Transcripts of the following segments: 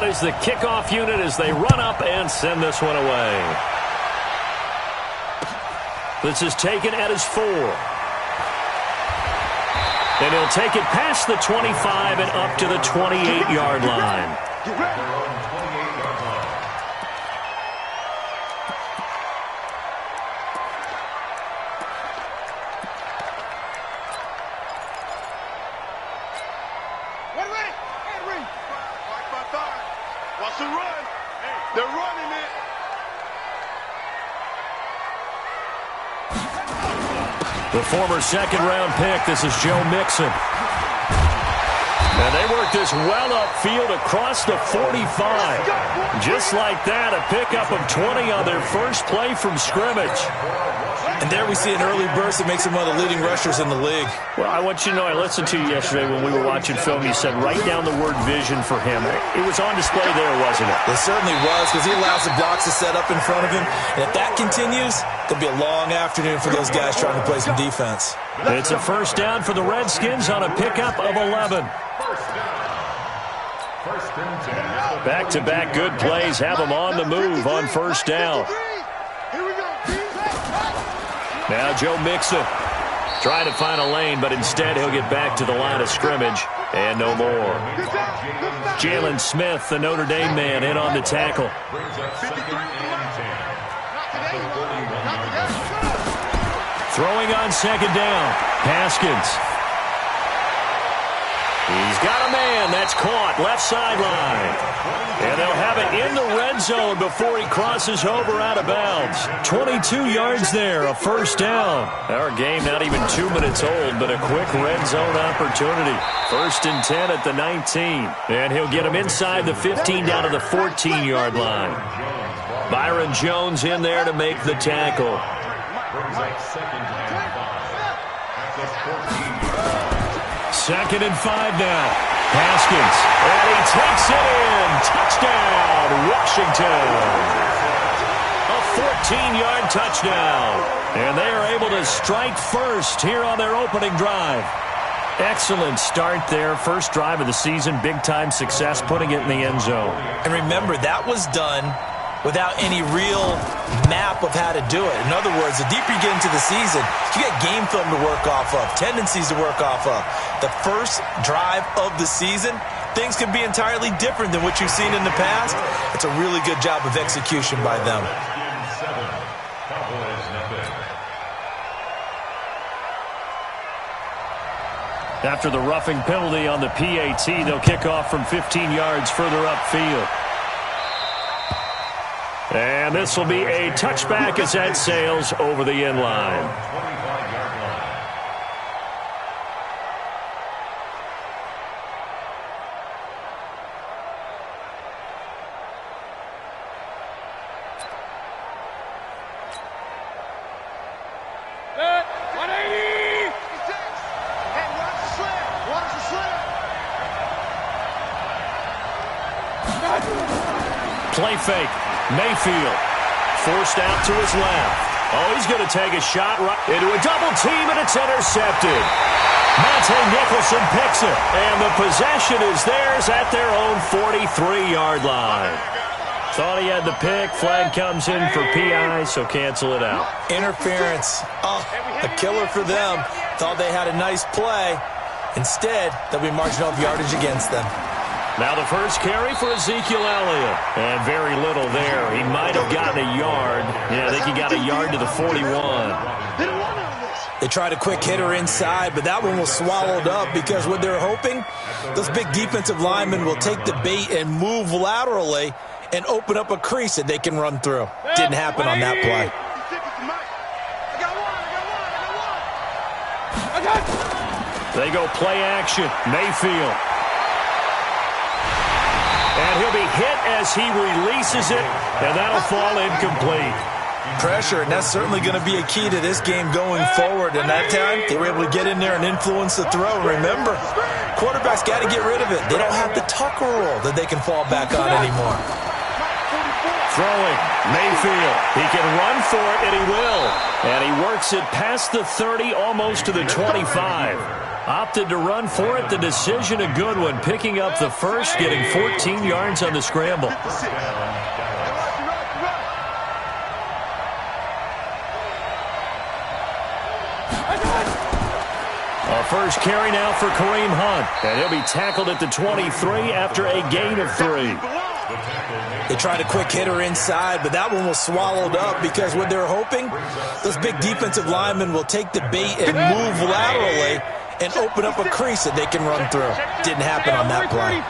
out as the kickoff unit as they run up and send this one away. This is taken at his 4. And he'll take it past the 25 and up to the 28-yard line. The former second-round pick, this is Joe Mixon. And they work this well upfield across the 45. Just like that, a pickup of 20 on their first play from scrimmage. And there we see an early burst that makes him one of the leading rushers in the league. Well, I want you to know, I listened to you yesterday when we were watching film. You said write down the word vision for him. It was on display there, wasn't it? It certainly was, because he allows the blocks to set up in front of him. And if that continues, it'll be a long afternoon for those guys trying to play some defense. It's a first down for the Redskins on a pickup of 11. Back-to-back good plays have them on the move on first down. Now Joe Mixon trying to find a lane, but instead he'll get back to the line of scrimmage and no more. Jalen Smith, the Notre Dame man, in on the tackle. Throwing on second down, Haskins. He's got a man. That's caught left sideline. And they'll have it in the red zone before he crosses over out of bounds. 22 yards there, a first down. Our game not even 2 minutes old, but a quick red zone opportunity. First and 10 at the 19. And he'll get him inside the 15 down to the 14-yard line. Byron Jones in there to make the tackle. Second and 5 now. Haskins. And he takes it in. Touchdown, Washington. A 14-yard touchdown. And they are able to strike first here on their opening drive. Excellent start there. First drive of the season. Big-time success putting it in the end zone. And remember, that was done without any real map of how to do it. In other words, the deeper you get into the season, you get game film to work off of, tendencies to work off of. The first drive of the season, things can be entirely different than what you've seen in the past. It's a really good job of execution by them. After the roughing penalty on the PAT, they'll kick off from 15 yards further upfield. And this will be a touchback as that sails over the end line. Play fake. Mayfield forced out to his left. Oh, he's going to take a shot right into a double team, and it's intercepted. Nicholson picks it, and the possession is theirs at their own 43-yard line. Thought he had the pick. Flag comes in for PI, so cancel it out. Interference. Oh, a killer for them. Thought they had a nice play. Instead, they'll be marching off yardage against them. Now the first carry for Ezekiel Elliott. And very little there. He might have gotten a yard. Yeah, I think he got a yard to the 41. They tried a quick hitter inside, but that one was swallowed up because what they're hoping, those big defensive linemen will take the bait and move laterally and open up a crease that they can run through. Didn't happen on that play. They go play action. Mayfield. And he'll be hit as he releases it, and that'll fall incomplete. Pressure, and that's certainly going to be a key to this game going forward. And that time, they were able to get in there and influence the throw. Remember, quarterbacks got to get rid of it. They don't have the Tucker rule that they can fall back on anymore. Throwing, Mayfield. He can run for it, and he will. And he works it past the 30, almost to the 25. Opted to run for it. The decision a good one. Picking up the first, getting 14 yards on the scramble. A first carry now for Kareem Hunt. And he'll be tackled at the 23 after a gain of 3. They tried a quick hitter inside, but that one was swallowed up because what they're hoping, those big defensive linemen will take the bait and move laterally and open up a crease that they can run through. Didn't happen on that play.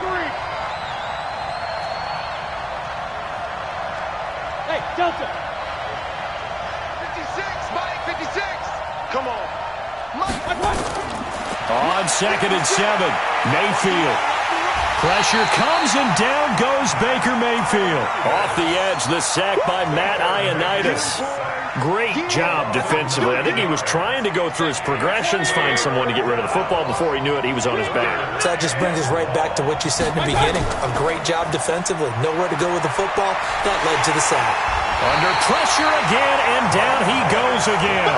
Hey, Delta. 56, Mike, 56. Come on. On 2nd and 7, Mayfield. Pressure comes, and down goes Baker Mayfield. Off the edge, the sack by Matt Ioannidis. Great job defensively. I think he was trying to go through his progressions, find someone to get rid of the football. Before he knew it, he was on his back. So that just brings us right back to what you said in the beginning. A great job defensively. Nowhere to go with the football. That led to the sack. Under pressure again, and down he goes again.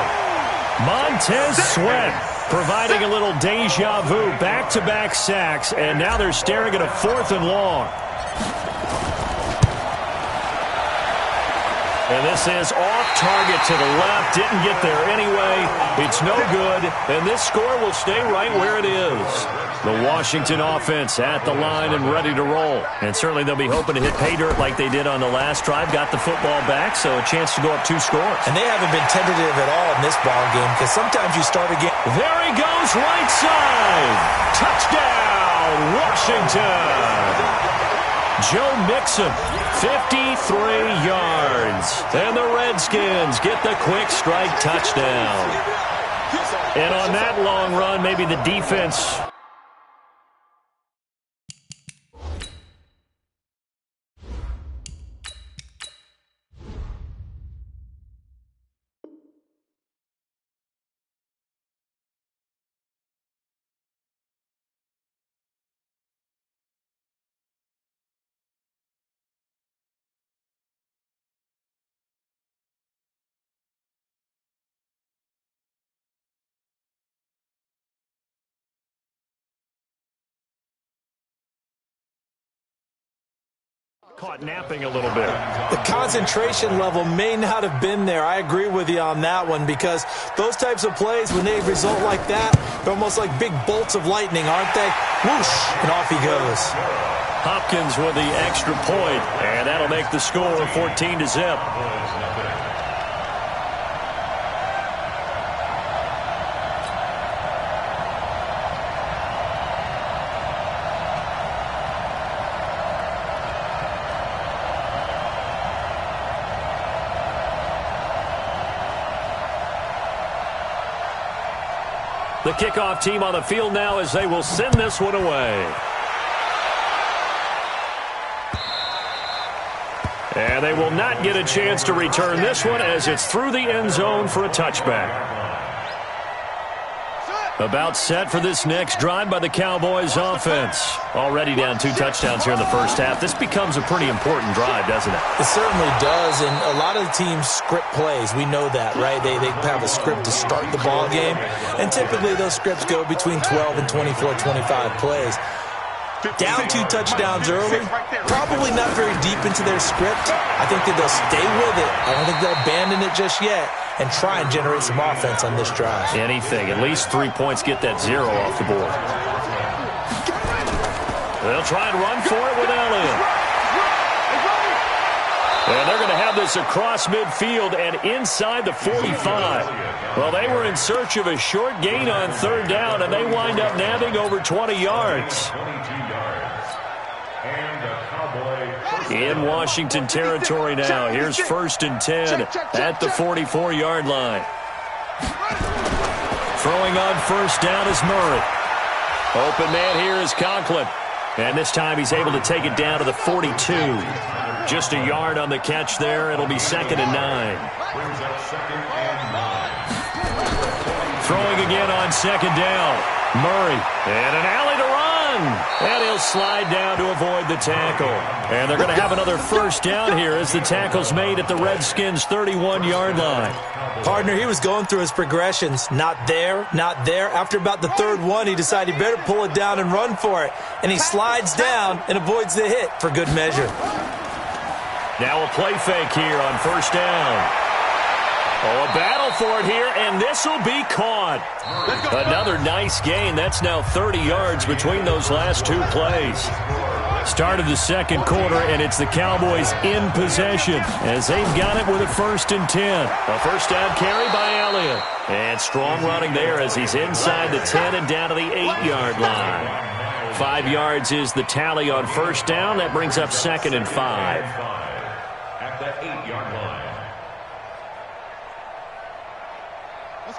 Montez Sweat providing a little deja vu. Back-to-back sacks, and now they're staring at a 4th and long. And this is off target to the left. Didn't get there anyway. It's no good. And this score will stay right where it is. The Washington offense at the line and ready to roll. And certainly they'll be hoping to hit pay dirt like they did on the last drive. Got the football back, so a chance to go up 2 scores. And they haven't been tentative at all in this ball game because sometimes you start a game. There he goes, right side. Touchdown, Washington. Joe Mixon, 53 yards. And the Redskins get the quick strike touchdown. And on that long run, maybe the defense... Caught napping a little bit. The concentration level may not have been there. I agree with you on that one because those types of plays, when they result like that, they're almost like big bolts of lightning, aren't they? Whoosh, and off he goes. Hopkins with the extra point, and that'll make the score 14-0. The kickoff team on the field now as they will send this one away. And they will not get a chance to return this one as it's through the end zone for a touchback. About set for this next drive by the Cowboys offense. Already down 2 touchdowns here in the first half. This becomes a pretty important drive, doesn't it? It certainly does, and a lot of the teams script plays. We know that, right? They have a script to start the ball game, and typically those scripts go between 12 and 24, 25 plays. Down 2 touchdowns early, probably not very deep into their script. I think that they'll stay with it. I don't think they'll abandon it just yet and try and generate some offense on this drive. Anything. At least 3 points, get that 0 off the board. They'll try and run for it with Elliott. And they're going to have this across midfield and inside the 45. Well, they were in search of a short gain on 3rd down, and they wind up nabbing over 20 yards. In Washington territory now. Here's 1st and 10 at the 44-yard line. Throwing on 1st down is Murray. Open man here is Conklin. And this time he's able to take it down to the 42. Just a yard on the catch there. It'll be 2nd and 9. Throwing again on 2nd down. Murray. And an alley to run. And he'll slide down to avoid the tackle. And they're going to have another first down here as the tackle's made at the Redskins' 31-yard line. Partner, he was going through his progressions. Not there, not there. After about the third one, he decided he better pull it down and run for it. And he slides down and avoids the hit for good measure. Now a play fake here on first down. Oh, a battle for it here, and this will be caught. Another nice gain. That's now 30 yards between those last two plays. Start of the second quarter, and it's the Cowboys in possession as they've got it with a 1st and 10. A first down carry by Elliott. And strong running there as he's inside the 10 and down to the 8-yard line. 5 yards is the tally on first down. That brings up 2nd and 5. At the 8-yard line.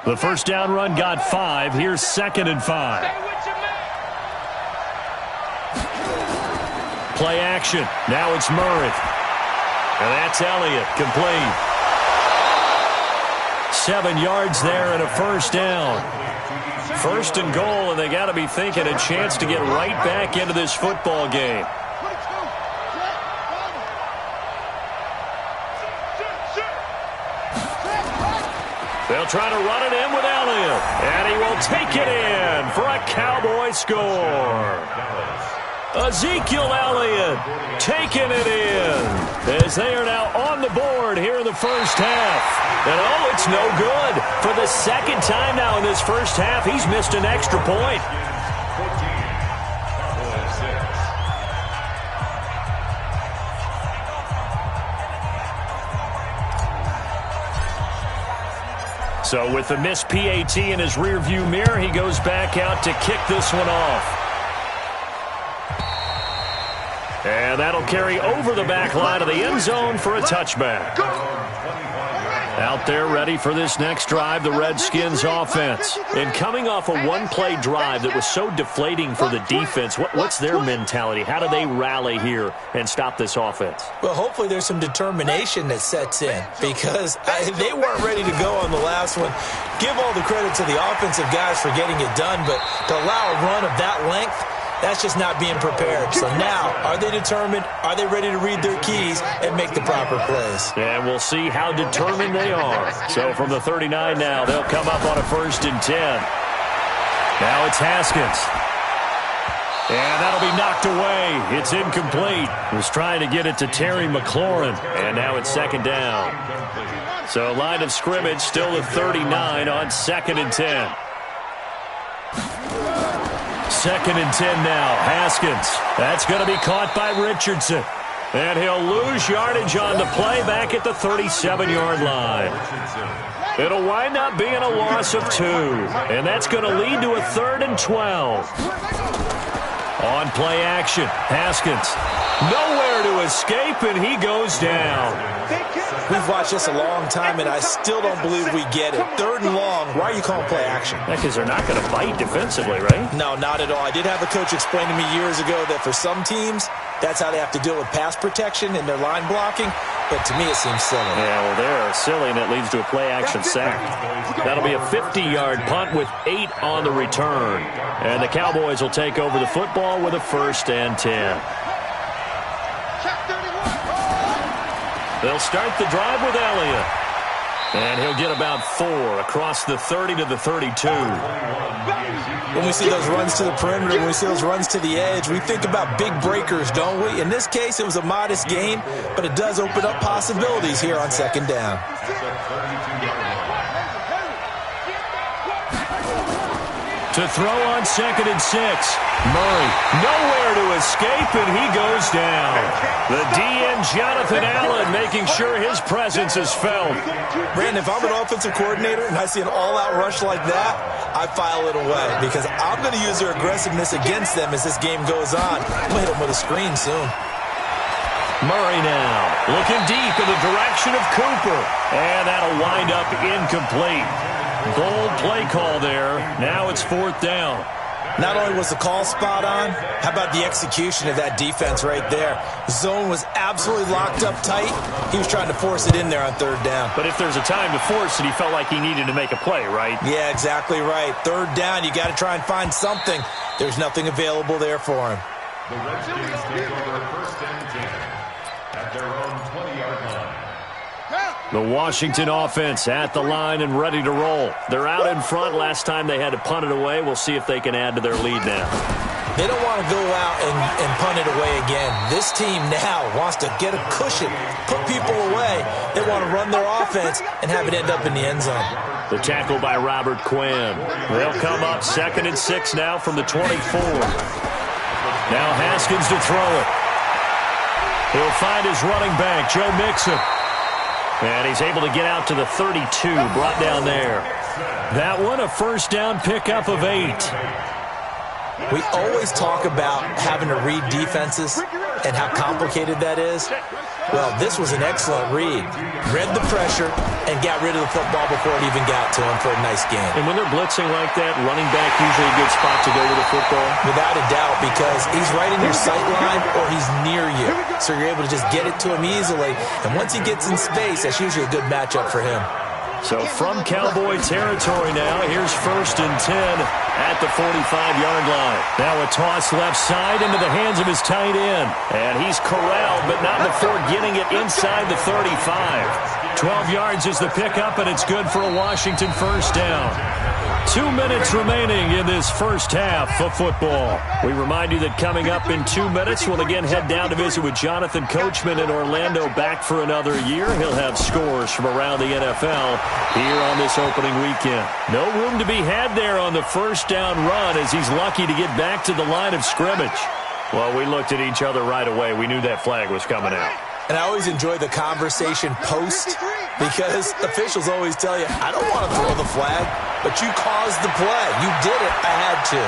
The first down run got 5. Here's 2nd and 5. Play action. Now it's Murray. And that's Elliott. Complete. 7 yards there and a first down. 1st and goal, and they got to be thinking a chance to get right back into this football game. They'll try to run it in with Elliott, and he will take it in for a Cowboy score. Ezekiel Elliott taking it in as they are now on the board here in the first half. And oh, it's no good. For the second time now in this first half, he's missed an extra point. So with the missed PAT in his rearview mirror, he goes back out to kick this one off. And that'll carry over the back line of the end zone for a touchback. Out there ready for this next drive, the Redskins offense. And coming off a one-play drive that was so deflating for the defense, what's their mentality? How do they rally here and stop this offense? Well, hopefully there's some determination that sets in because they weren't ready to go on the last one. Give all the credit to the offensive guys for getting it done, but to allow a run of that length, that's just not being prepared. So now, are they determined? Are they ready to read their keys and make the proper plays? And we'll see how determined they are. So from the 39 now, they'll come up on a 1st and 10. Now it's Haskins. And that'll be knocked away. It's incomplete. He was trying to get it to Terry McLaurin. And now it's 2nd down. So line of scrimmage still the 39 on 2nd and 10. 2nd and 10 now. Haskins. That's going to be caught by Richardson. And he'll lose yardage on the play back at the 37-yard line. It'll wind up being a loss of 2. And that's going to lead to a 3rd and 12. On play action, Haskins. Nowhere to escape, and he goes down. We've watched this a long time, and I still don't believe we get it. 3rd and long, why are you calling play action? Because they're not going to bite defensively, right? No, not at all. I did have a coach explain to me years ago that for some teams, that's how they have to deal with pass protection and their line blocking. But to me, it seems silly. Yeah, well, they're silly, and it leads to a play-action sack. That'll be a 50-yard punt with 8 on the return. And the Cowboys will take over the football with a 1st and 10. They'll start the drive with Elliott. And he'll get about 4 across the 30 to the 32. When we see those runs to the perimeter, when we see those runs to the edge, we think about big breakers, don't we? In this case, it was a modest gain, but it does open up possibilities here on 2nd down. To throw on 2nd and 6. Murray, nowhere to escape, and he goes down. The DN, Jonathan Allen, making sure his presence is felt. Brandon, if I'm an offensive coordinator and I see an all-out rush like that, I file it away because I'm going to use their aggressiveness against them as this game goes on. I'm going to hit them with a screen soon. Murray now looking deep in the direction of Cooper. And that'll wind up incomplete. Bold play call there. Now it's 4th down. Not only was the call spot on, how about the execution of that defense right there? Zone was absolutely locked up tight. He was trying to force it in there on third down. But if there's a time to force it, he felt like he needed to make a play, right? Yeah, exactly right. Third down, you got to try and find something. There's nothing available there for him. The Redskins take over first and 10 at their own 20-yard line. The Washington offense at the line and ready to roll. They're out in front. Last time they had to punt it away. We'll see if they can add to their lead now. They don't want to go out and punt it away again. This team now wants to get a cushion, put people away. They want to run their offense and have it end up in the end zone. The tackle by Robert Quinn. They'll come up 2nd and 6 now from the 24. Now Haskins to throw it. He'll find his running back, Joe Mixon. And he's able to get out to the 32, brought down there. That one, a first down pickup of 8. We always talk about having to read defenses and how complicated that is. Well, this was an excellent read. Read the pressure and got rid of the football before it even got to him for a nice gain. And when they're blitzing like that, running back usually a good spot to go with the football? Without a doubt, because he's right in your sight line or he's near you. So you're able to just get it to him easily. And once he gets in space, that's usually a good matchup for him. So from Cowboy territory now, here's 1st and 10 at the 45-yard line. Now a toss left side into the hands of his tight end. And he's corralled, but not before getting it inside the 35. 12 yards is the pickup, and it's good for a Washington first down. 2 minutes remaining in this first half of football. We remind you that coming up in 2 minutes, we'll again head down to visit with Jonathan Coachman in Orlando, back for another year. He'll have scores from around the NFL here on this opening weekend. No room to be had there on the first down run, as he's lucky to get back to the line of scrimmage. Well, we looked at each other right away. We knew that flag was coming out. And I always enjoy the conversation post, because officials always tell you, I don't want to throw the flag, but you caused the play. You did it. I had to.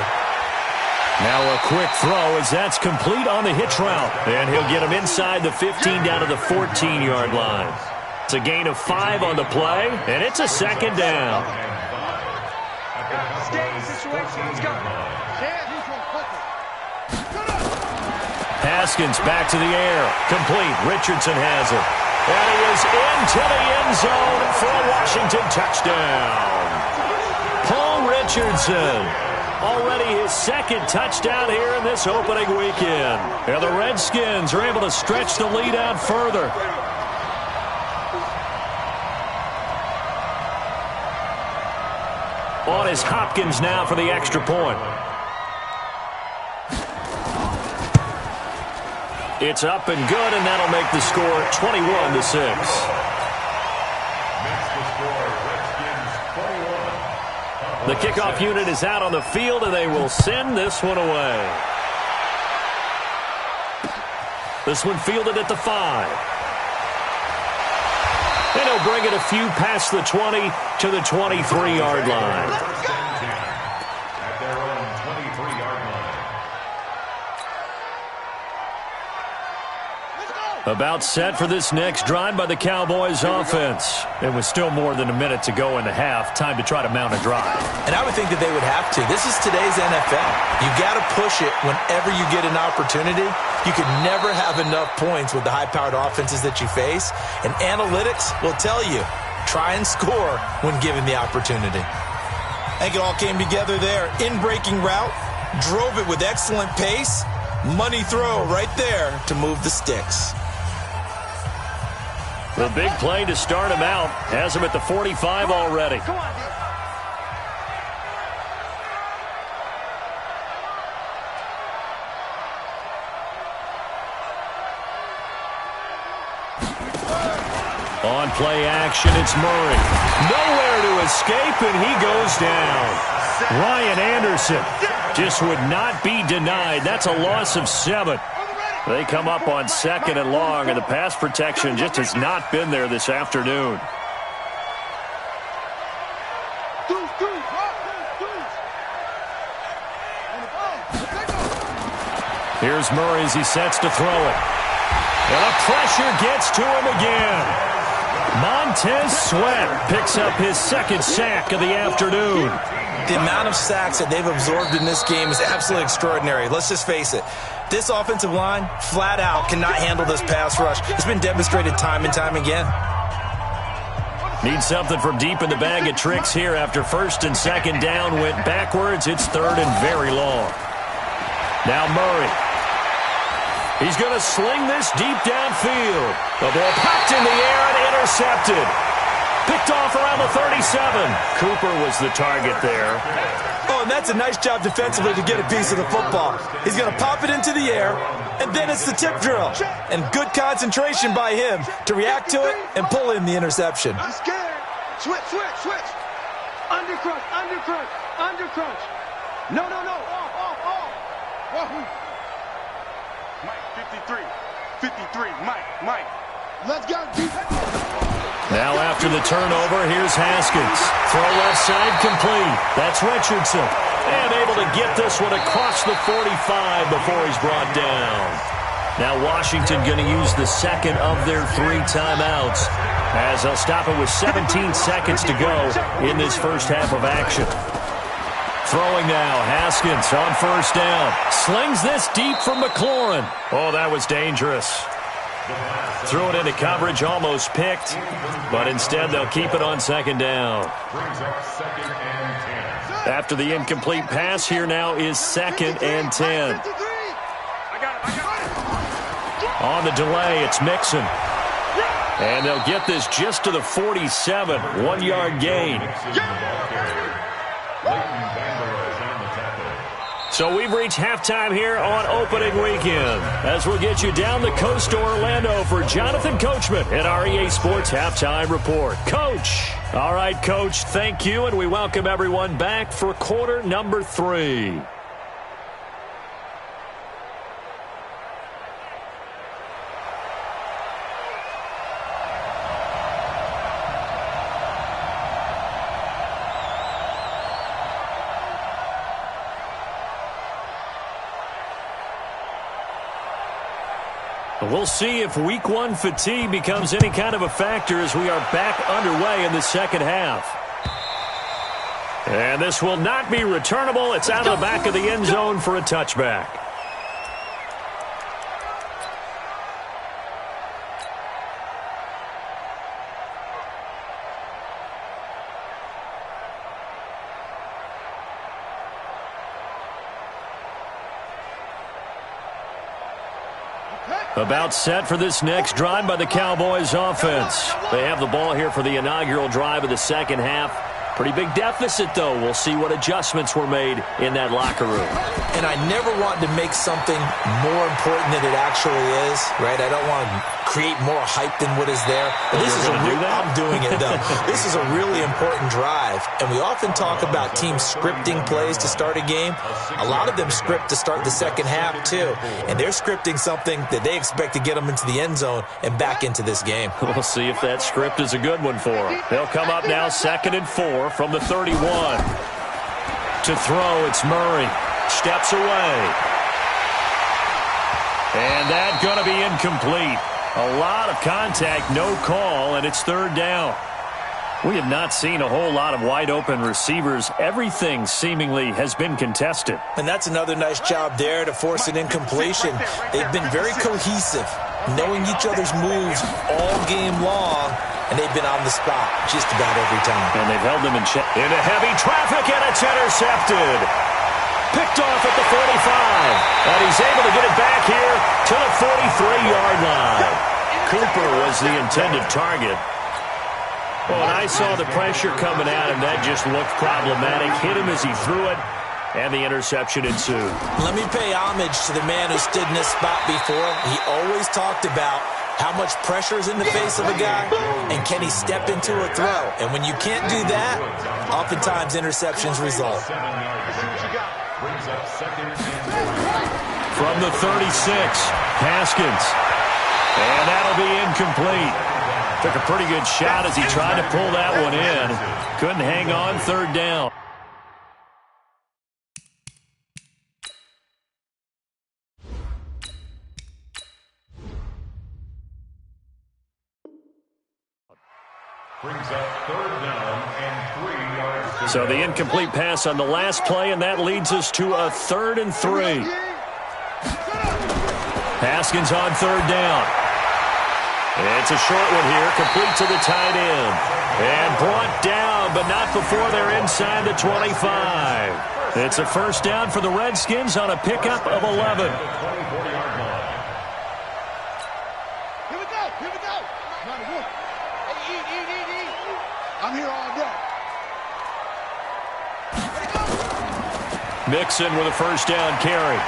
Now a quick throw as that's complete on the hitch route. And he'll get him inside the 15 down to the 14-yard line. It's a gain of 5 on the play, and it's a second down. Haskins back to the air. Complete. Richardson has it. And he is into the end zone for a Washington touchdown. Paul Richardson. Already his 2nd touchdown here in this opening weekend. And the Redskins are able to stretch the lead out further. On is Hopkins now for the extra point. It's up and good, and that'll make the score 21-6. The kickoff unit is out on the field, and they will send this one away. This one fielded at the 5. And he'll bring it a few past the 20 to the 23-yard line. About set for this next drive by the Cowboys offense. And with still more than a minute to go in the half, time to try to mount a drive. And I would think that they would have to. This is today's NFL. You got to push it whenever you get an opportunity. You can never have enough points with the high-powered offenses that you face. And analytics will tell you, try and score when given the opportunity. I think it all came together there. In-breaking route, drove it with excellent pace. Money throw right there to move the sticks. The big play to start him out has him at the 45 already. On play action, it's Murray. Nowhere to escape, and he goes down. Ryan Anderson just would not be denied. That's a loss of 7. They come up on 2nd and long, and the pass protection just has not been there this afternoon. Here's Murray as he sets to throw it. And the pressure gets to him again. Montez Sweat picks up his 2nd sack of the afternoon. The amount of sacks that they've absorbed in this game is absolutely extraordinary. Let's just face it. This offensive line, flat out, cannot handle this pass rush. It's been demonstrated time and time again. Need something from deep in the bag of tricks here after first and second down went backwards. It's third and very long. Now Murray. He's going to sling this deep downfield. The ball popped in the air and intercepted. Picked off around the 37. Cooper was the target there. Oh, and that's a nice job defensively to get a piece of the football. He's going to pop it into the air, and then it's the tip drill. And good concentration by him to react to it and pull in the interception. I'm scared. Switch. Undercrunch. No. Off. Mike, 53. Mike. Let's go. Now after the turnover, here's Haskins. Throw left side complete. That's Richardson. And able to get this one across the 45 before he's brought down. Now Washington going to use the second of their 3 timeouts as they'll stop it with 17 seconds to go in this first half of action. Throwing now, Haskins on first down. Slings this deep from McLaurin. Oh, that was dangerous. Threw it into coverage, almost picked, but instead they'll keep it on second down. After the incomplete pass, here now is second and 10. On the delay, it's Mixon. And they'll get this just to the 47, 1-yard gain. So we've reached halftime here on opening weekend as we'll get you down the coast to Orlando for Jonathan Coachman at our EA Sports Halftime Report. Coach. All right, Coach, thank you, and we welcome everyone back for quarter number 3. We'll see if week 1 fatigue becomes any kind of a factor as we are back underway in the second half. And this will not be returnable. It's out of the back of the end zone for a touchback. About set for this next drive by the Cowboys offense. They have the ball here for the inaugural drive of the second half. Pretty big deficit, though. We'll see what adjustments were made in that locker room. And I never want to make something more important than it actually is, right? I don't want to create more hype than what is there. But this is I'm doing it, though. This is a really important drive. And we often talk about teams scripting plays to start a game. A lot of them script to start the second half, too. And they're scripting something that they expect to get them into the end zone and back into this game. We'll see if that script is a good one for them. They'll come up now 2nd and 4 from the 31. To throw, it's Murray. Steps away. And that's going to be incomplete. A lot of contact, no call, and it's 3rd down. We have not seen a whole lot of wide-open receivers. Everything seemingly has been contested. And that's another nice job there to force an incompletion. They've been very cohesive, knowing each other's moves all game long, and they've been on the spot just about every time. And they've held them in check. Into heavy traffic, and it's intercepted. Picked off at the 45. And he's able to get it back here to the 43-yard line. Cooper was the intended target. Well, and I saw the pressure coming at him. That just looked problematic. Hit him as he threw it, and the interception ensued. Let me pay homage to the man who stood in this spot before. He always talked about how much pressure is in the face of a guy, and can he step into a throw? And when you can't do that, oftentimes interceptions result. From the 36, Haskins. And that'll be incomplete. Took a pretty good shot as he tried to pull that one in. Couldn't hang on, 3rd down. Brings up 3rd down and 3 yards. So the incomplete pass on the last play, and that leads us to a 3rd and 3. Haskins on 3rd down. It's a short one here, complete to the tight end. And brought down, but not before they're inside the 25. It's a 1st down for the Redskins on a pickup of 11. Here we go. Here we go. Eat. I'm here all day. Mixon with a 1st down carry.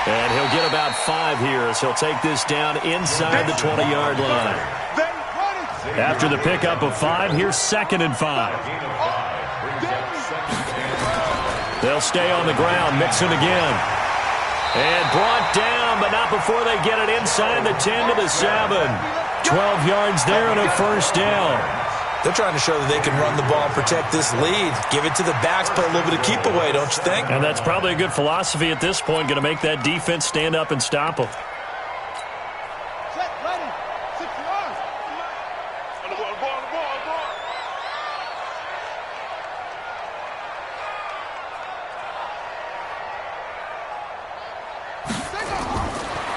And he'll get about 5 here as he'll take this down inside the 20-yard line. After the pickup of 5, here's 2nd and 5. They'll stay on the ground. Mixon again. And brought down, but not before they get it inside the 10 to the 7. 12 yards there and a 1st down. They're trying to show that they can run the ball and protect this lead. Give it to the backs, play a little bit of keep away, don't you think? And that's probably a good philosophy at this point, going to make that defense stand up and stop them. Set, ready. 6 yards. On the ball.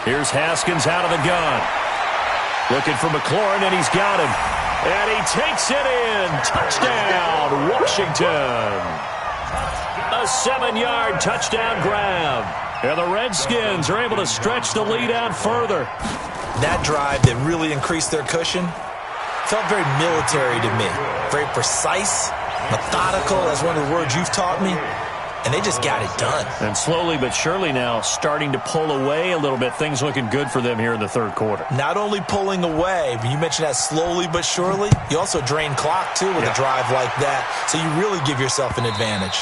Here's Haskins out of the gun. Looking for McLaurin, and he's got him. And he takes it in. Touchdown, Washington. A 7-yard touchdown grab. And the Redskins are able to stretch the lead out further. That drive that really increased their cushion felt very military to me. Very precise, methodical. That's one of the words you've taught me. And they just got it done. And slowly but surely now starting to pull away a little bit. Things looking good for them here in the 3rd quarter. Not only pulling away, but you mentioned that slowly but surely. You also drain clock, too, with a drive like that. So you really give yourself an advantage.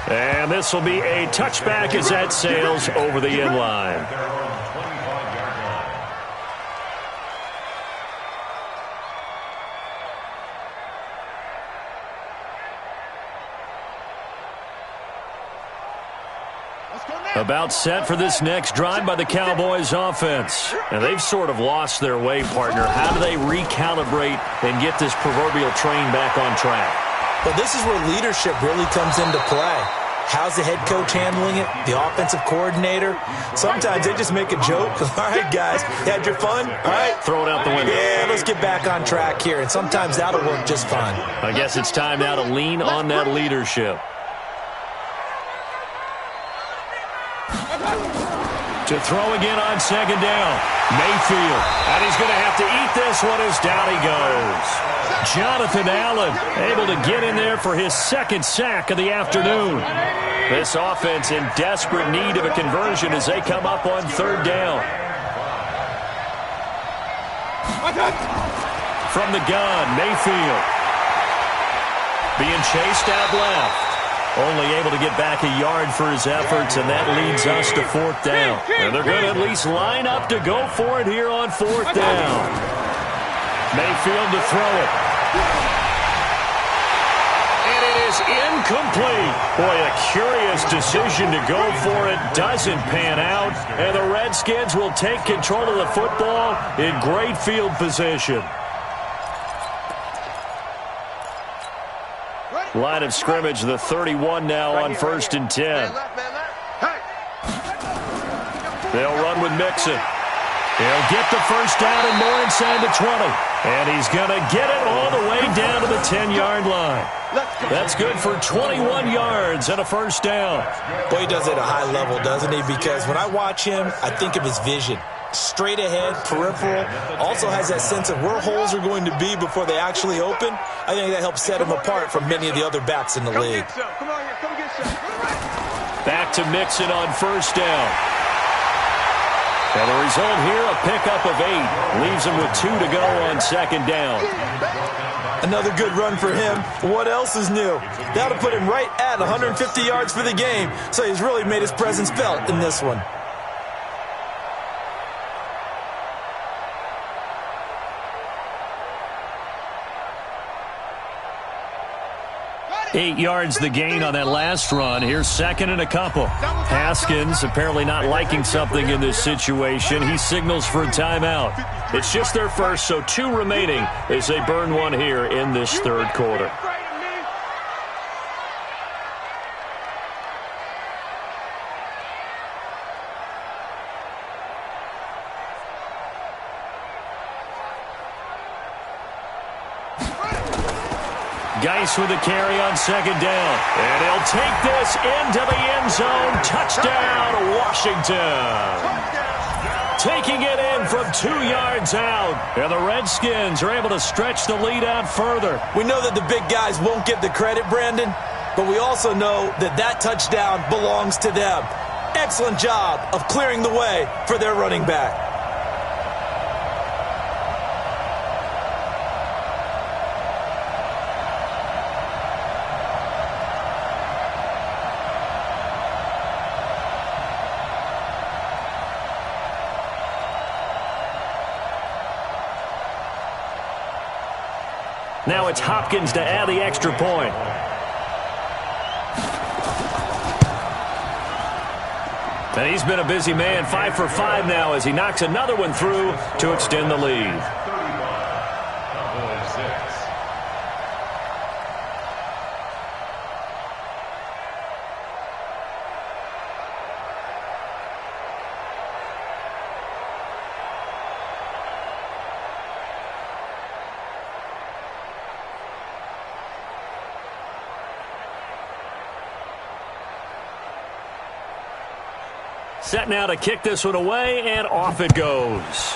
And this will be a touchback as that sails over the end line. About set for this next drive by the Cowboys offense. And they've sort of lost their way, partner. How do they recalibrate and get this proverbial train back on track? Well, this is where leadership really comes into play. How's the head coach handling it? The offensive coordinator? Sometimes they just make a joke. All right, guys, you had your fun? All right. Throw it out the window. Yeah, let's get back on track here. And sometimes that'll work just fine. I guess it's time now to lean on that leadership. To throw again on 2nd down. Mayfield. And he's going to have to eat this one as down he goes. Jonathan Allen able to get in there for his 2nd sack of the afternoon. This offense in desperate need of a conversion as they come up on 3rd down. From the gun, Mayfield. Being chased out left. Only able to get back a yard for his efforts, and that leads us to 4th down. And they're going to at least line up to go for it here on 4th down. Mayfield to throw it. And it is incomplete. Boy, a curious decision to go for it. Doesn't pan out. And the Redskins will take control of the football in great field position. Line of scrimmage, the 31 now on 1st and 10. They'll run with Mixon. He'll get the 1st down and more inside the 20. And he's going to get it all the way down to the 10-yard line. That's good for 21 yards and a 1st down. Boy, he does it at a high level, doesn't he? Because when I watch him, I think of his vision. Straight ahead, peripheral, also has that sense of where holes are going to be before they actually open. I think that helps set him apart from many of the other backs in the league. Back to Mixon on 1st down. And the result here, a pickup of 8. Leaves him with 2 to go on 2nd down. Another good run for him. What else is new? That'll put him right at 150 yards for the game. So he's really made his presence felt in this one. 8 yards the gain on that last run. Here's second and a couple. Haskins apparently not liking something in this situation. He signals for a timeout. It's just their first, so 2 remaining as they burn one here in this third quarter. Geis with a carry on second down. And he'll take this into the end zone. Touchdown, Washington. Taking it in from 2 yards out. And the Redskins are able to stretch the lead out further. We know that the big guys won't get the credit, Brandon, but we also know that that touchdown belongs to them. Excellent job of clearing the way for their running back. Now it's Hopkins to add the extra point. And he's been a busy man, 5 for 5 now as he knocks another one through to extend the lead. Set now to kick this one away, and off it goes.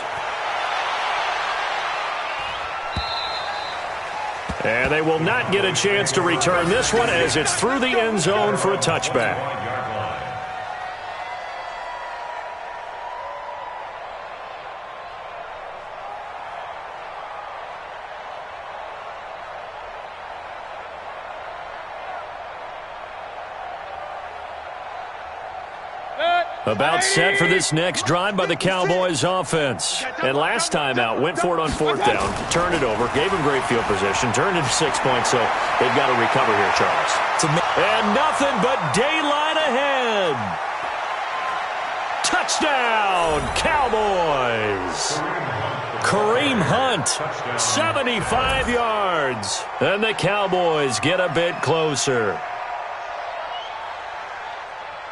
And they will not get a chance to return this one as it's through the end zone for a touchback. About set for this next drive by the Cowboys offense. And last time out, went for it on 4th down, turned it over, gave them great field position, turned into 6 points, so they've got to recover here, Charles. And nothing but daylight ahead. Touchdown, Cowboys. Kareem Hunt, 75 yards. And the Cowboys get a bit closer.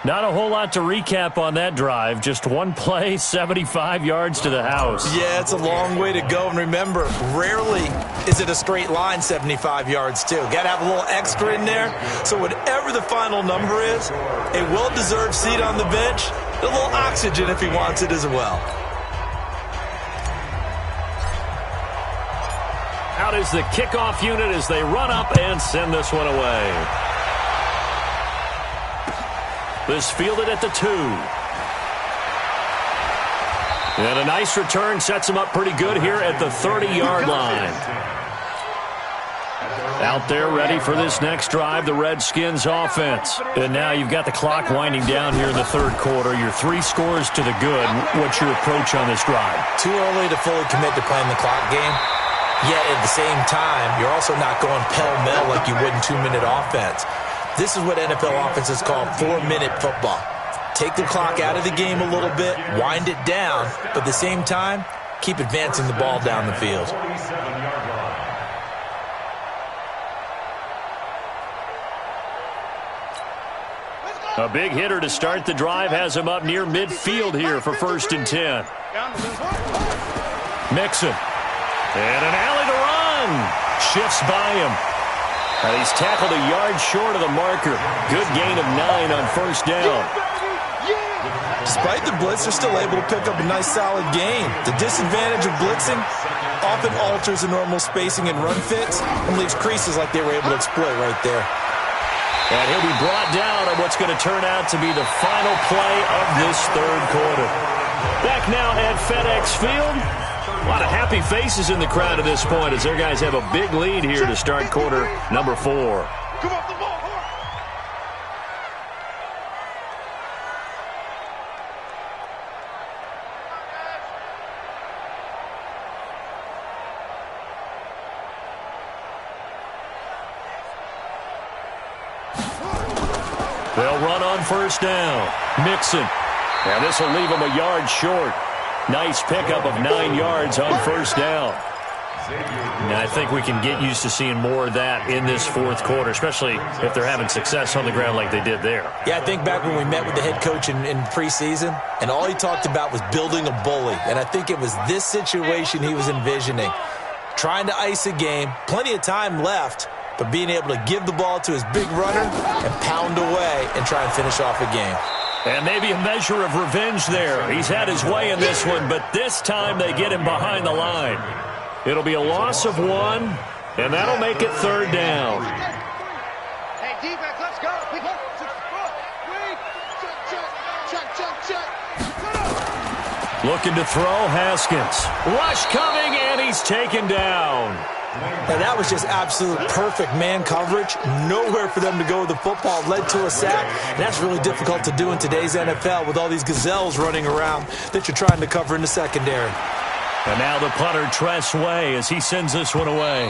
Not a whole lot to recap on that drive. Just one play, 75 yards to the house. Yeah, it's a long way to go. And remember, rarely is it a straight line 75 yards, too. Got to have a little extra in there. So whatever the final number is, a well-deserved seat on the bench, a little oxygen if he wants it as well. Out is the kickoff unit as they run up and send this one away. This fielded at the 2. And a nice return sets him up pretty good here at the 30-yard line. Out there ready for this next drive, the Redskins offense. And now you've got the clock winding down here in the third quarter. You're 3 scores to the good. What's your approach on this drive? Too early to fully commit to playing the clock game. Yet at the same time, you're also not going pell-mell like you would in 2-minute offense. This is what NFL offenses call 4-minute football. Take the clock out of the game a little bit, wind it down, but at the same time, keep advancing the ball down the field. A big hitter to start the drive has him up near midfield here for 1st and 10. Mixon. And an alley to run. Shifts by him. And he's tackled a yard short of the marker. Good gain of 9 on 1st down. Despite the blitz, they're still able to pick up a nice solid gain. The disadvantage of blitzing often alters the normal spacing and run fits and leaves creases like they were able to exploit right there. And he'll be brought down on what's going to turn out to be the final play of this third quarter. Back now at FedEx Field. A lot of happy faces in the crowd at this point as their guys have a big lead here to start quarter number 4. Come off the ball. They'll run on first down. Mixon. And this will leave him a yard short. Nice pickup of 9 yards on first down. And I think we can get used to seeing more of that in this fourth quarter, especially if they're having success on the ground like they did there. Yeah, I think back when we met with the head coach in preseason, and all he talked about was building a bully. And I think it was this situation he was envisioning. Trying to ice a game, plenty of time left, but being able to give the ball to his big runner and pound away and try and finish off a game. And maybe a measure of revenge there. He's had his way in this one, but this time they get him behind the line. It'll be a loss of 1, and that'll make it third down. Hey, defense, let's go. Looking to throw, Haskins. Rush coming, and he's taken down. And that was just absolute perfect man coverage. Nowhere for them to go with the football. Led to a sack. And that's really difficult to do in today's NFL with all these gazelles running around that you're trying to cover in the secondary. And now the punter, Tress Way, as he sends this one away.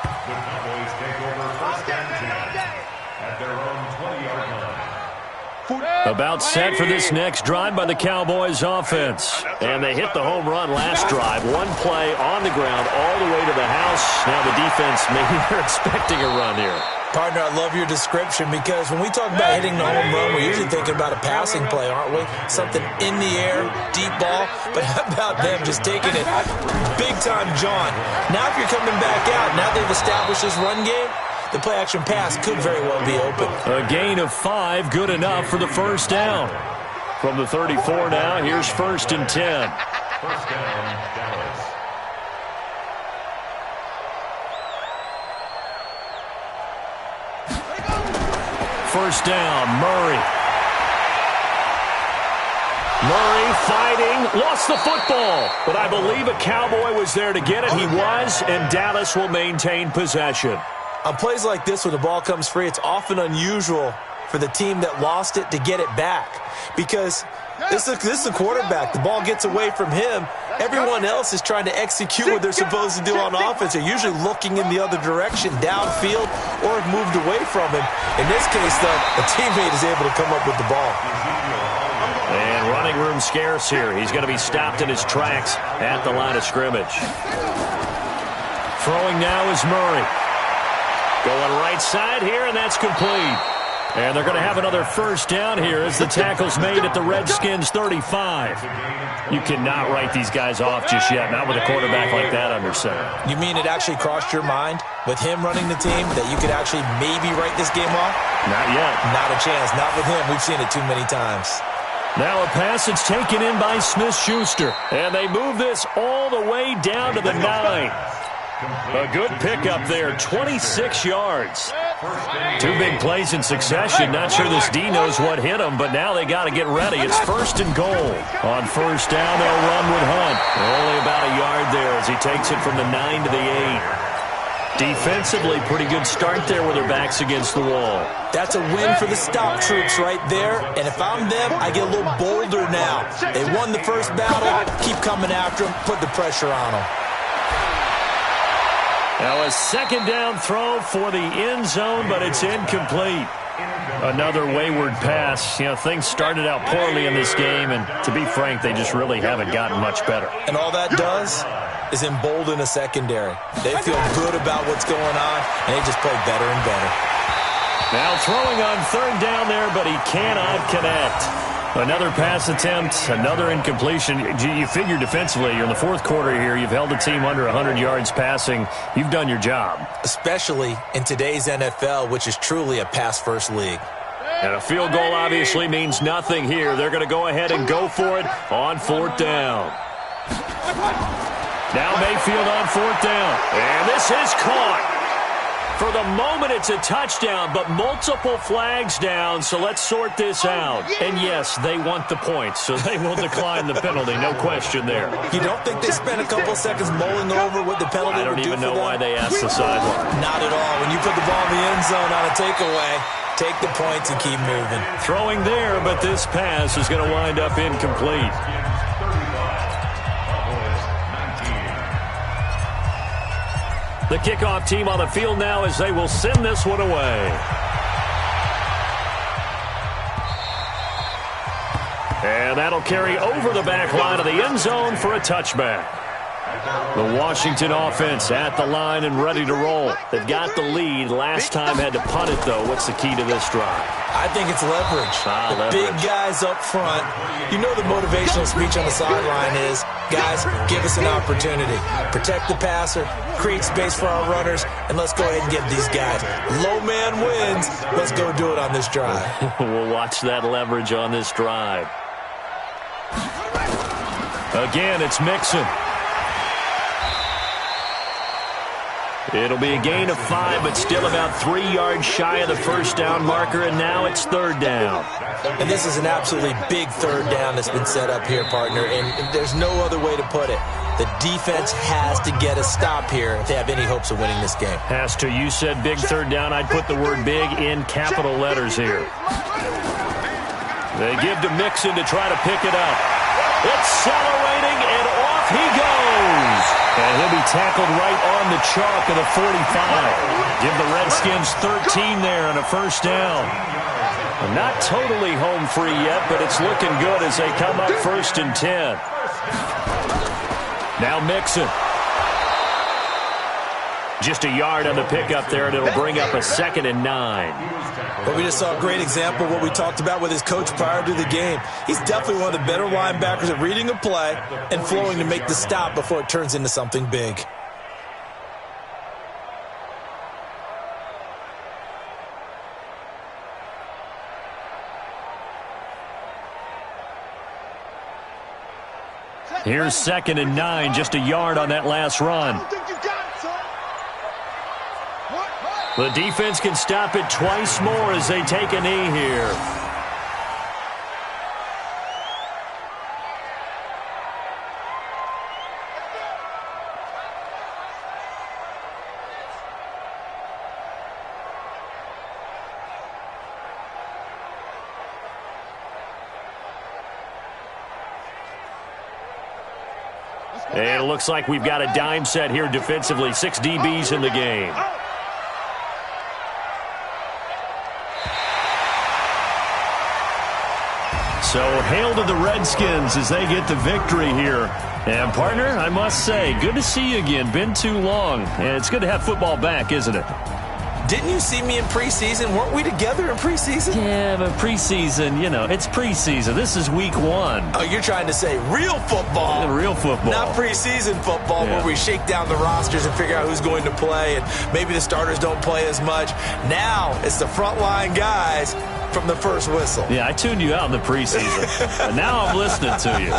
The Cowboys take over first and 10 at their own 20-yard line. About set for this next drive by the Cowboys offense. And they hit the home run last drive. One play on the ground all the way to the house. Now the defense, maybe they're expecting a run here. Partner, I love your description because when we talk about hitting the home run, we're usually thinking about a passing play, aren't we? Something in the air, deep ball. But how about them just taking it big-time, John? Now if you're coming back out, now they've established this run game, the play-action pass could very well be open. A gain of 5, good enough for the first down. From the 34 now, here's first and 10. First down, Dallas. First down, Murray. Murray fighting, lost the football. But I believe a Cowboy was there to get it. He was, and Dallas will maintain possession. On plays like this where the ball comes free, it's often unusual for the team that lost it to get it back. Because this is a quarterback. The ball gets away from him. Everyone else is trying to execute what they're supposed to do on offense. They're usually looking in the other direction, downfield, or have moved away from him. In this case, though, a teammate is able to come up with the ball. And running room scarce here. He's going to be stopped in his tracks at the line of scrimmage. Throwing now is Murray. Going right side here, and that's complete. And they're going to have another first down here as the tackle's made at the Redskins' 35. You cannot write these guys off just yet, not with a quarterback like that under center. You mean it actually crossed your mind with him running the team that you could actually maybe write this game off? Not yet. Not a chance. Not with him. We've seen it too many times. Now a pass that's taken in by Smith-Schuster. And they move this all the way down to the 9. A good pickup there, 26 yards. 2 big plays in succession. Not sure this D knows what hit him, but now they got to get ready. It's first and goal. On first down, they'll run with Hunt. Only about a yard there as he takes it from the 9 to the 8. Defensively, pretty good start there with their backs against the wall. That's a win for the stop troops right there. And if I'm them, I get a little bolder now. They won the first battle. Keep coming after them. Put the pressure on them. Now a second down throw for the end zone, but it's incomplete. Another wayward pass. You know, things started out poorly in this game, and to be frank, they just really haven't gotten much better. And all that does is embolden a secondary. They feel good about what's going on, and they just play better and better. Now throwing on third down there, but he cannot connect. Another pass attempt, another incompletion. You figure defensively, you're in the fourth quarter here. You've held the team under 100 yards passing. You've done your job. Especially in today's NFL, which is truly a pass-first league. And a field goal obviously means nothing here. They're going to go ahead and go for it on fourth down. Now Mayfield on fourth down. And this is caught. For the moment, it's a touchdown, but multiple flags down, so let's sort this out. And yes, they want the points, so they will decline the penalty, no question there. You don't think they spent a couple seconds mulling over what the penalty would do for them? I don't even know why they asked the sideline. Not at all. When you put the ball in the end zone on a takeaway, take the points and keep moving. Throwing there, but this pass is going to wind up incomplete. The kickoff team on the field now as they will send this one away. And that'll carry over the back line of the end zone for a touchback. The Washington offense at the line and ready to roll. They've got the lead. Last time had to punt it, though. What's the key to this drive? I think it's leverage. The big guys up front. You know the motivational speech on the sideline is, guys, give us an opportunity. Protect the passer, create space for our runners, and let's go ahead and get these guys. Low man wins. Let's go do it on this drive. We'll watch that leverage on this drive. Again, it's Mixon. It'll be a gain of 5, but still about 3 yards shy of the first down marker, and now it's third down. And this is an absolutely big third down that's been set up here, partner, and there's no other way to put it. The defense has to get a stop here if they have any hopes of winning this game. Has to. You said big third down. I'd put the word big in capital letters here. They give to Mixon to try to pick it up. Accelerating, and off he goes. And he'll be tackled right on the chalk of the 45. Give the Redskins 13 there on a first down. Not totally home free yet, but it's looking good as they come up 1st and 10. Now Mixon. Just a yard on the pickup there, and it'll bring up a 2nd and 9. But we just saw a great example of what we talked about with his coach prior to the game. He's definitely one of the better linebackers at reading a play and flowing to make the stop before it turns into something big. Here's 2nd and 9, just a yard on that last run. The defense can stop it twice more as they take a knee here. And it looks like we've got a dime set here defensively. 6 DBs in the game. So hail to the Redskins as they get the victory here. And partner, I must say, good to see you again. Been too long. And it's good to have football back, isn't it? Didn't you see me in preseason? Weren't we together in preseason? Yeah, but preseason, you know, it's preseason. This is week 1. Oh, you're trying to say real football. Yeah, real football. Not preseason football where we shake down the rosters and figure out who's going to play, and maybe the starters don't play as much. Now it's the frontline guys from the first whistle. Yeah, I tuned you out in the preseason. But now I'm listening to you.